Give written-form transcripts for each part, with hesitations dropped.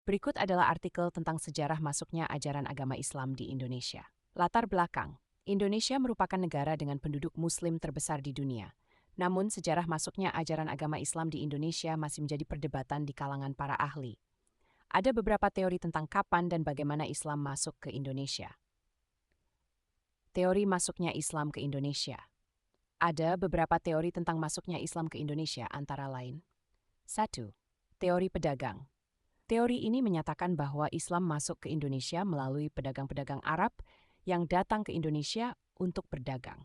Berikut adalah artikel tentang sejarah masuknya ajaran agama Islam di Indonesia. Latar belakang: Indonesia merupakan negara dengan penduduk Muslim terbesar di dunia. Namun, sejarah masuknya ajaran agama Islam di Indonesia masih menjadi perdebatan di kalangan para ahli. Ada beberapa teori tentang kapan dan bagaimana Islam masuk ke Indonesia. Teori masuknya Islam ke Indonesia. Ada beberapa teori tentang masuknya Islam ke Indonesia, antara lain: 1. Teori pedagang. Teori ini menyatakan bahwa Islam masuk ke Indonesia melalui pedagang-pedagang Arab yang datang ke Indonesia untuk berdagang.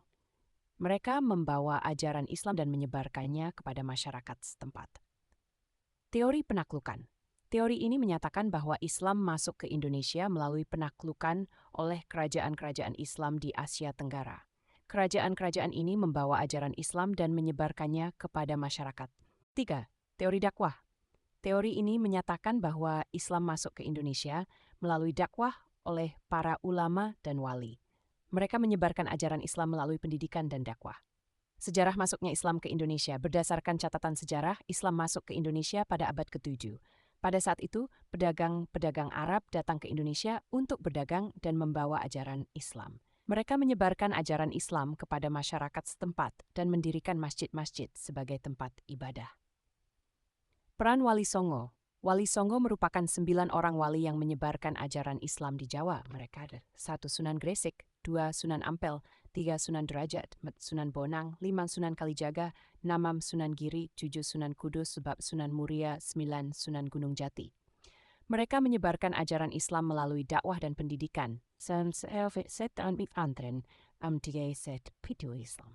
Mereka membawa ajaran Islam dan menyebarkannya kepada masyarakat setempat. Teori penaklukan. Teori ini menyatakan bahwa Islam masuk ke Indonesia melalui penaklukan oleh kerajaan-kerajaan Islam di Asia Tenggara. Kerajaan-kerajaan ini membawa ajaran Islam dan menyebarkannya kepada masyarakat. 3. Teori dakwah. Teori ini menyatakan bahwa Islam masuk ke Indonesia melalui dakwah oleh para ulama dan wali. Mereka menyebarkan ajaran Islam melalui pendidikan dan dakwah. Sejarah masuknya Islam ke Indonesia. Berdasarkan catatan sejarah, Islam masuk ke Indonesia pada abad ke-7. Pada saat itu, pedagang-pedagang Arab datang ke Indonesia untuk berdagang dan membawa ajaran Islam. Mereka menyebarkan ajaran Islam kepada masyarakat setempat dan mendirikan masjid-masjid sebagai tempat ibadah. Peran Wali Songo. Wali Songo merupakan 9 orang wali yang menyebarkan ajaran Islam di Jawa. Mereka ada 1. Sunan Gresik, 2. Sunan Ampel, 3. Sunan Derajat, 4. Sunan Bonang, 5. Sunan Kalijaga, 6. Sunan Giri, 7. Sunan Kudus, sebab Sunan Muria, 9. Sunan Gunung Jati. Mereka menyebarkan ajaran Islam melalui dakwah dan pendidikan. Islam.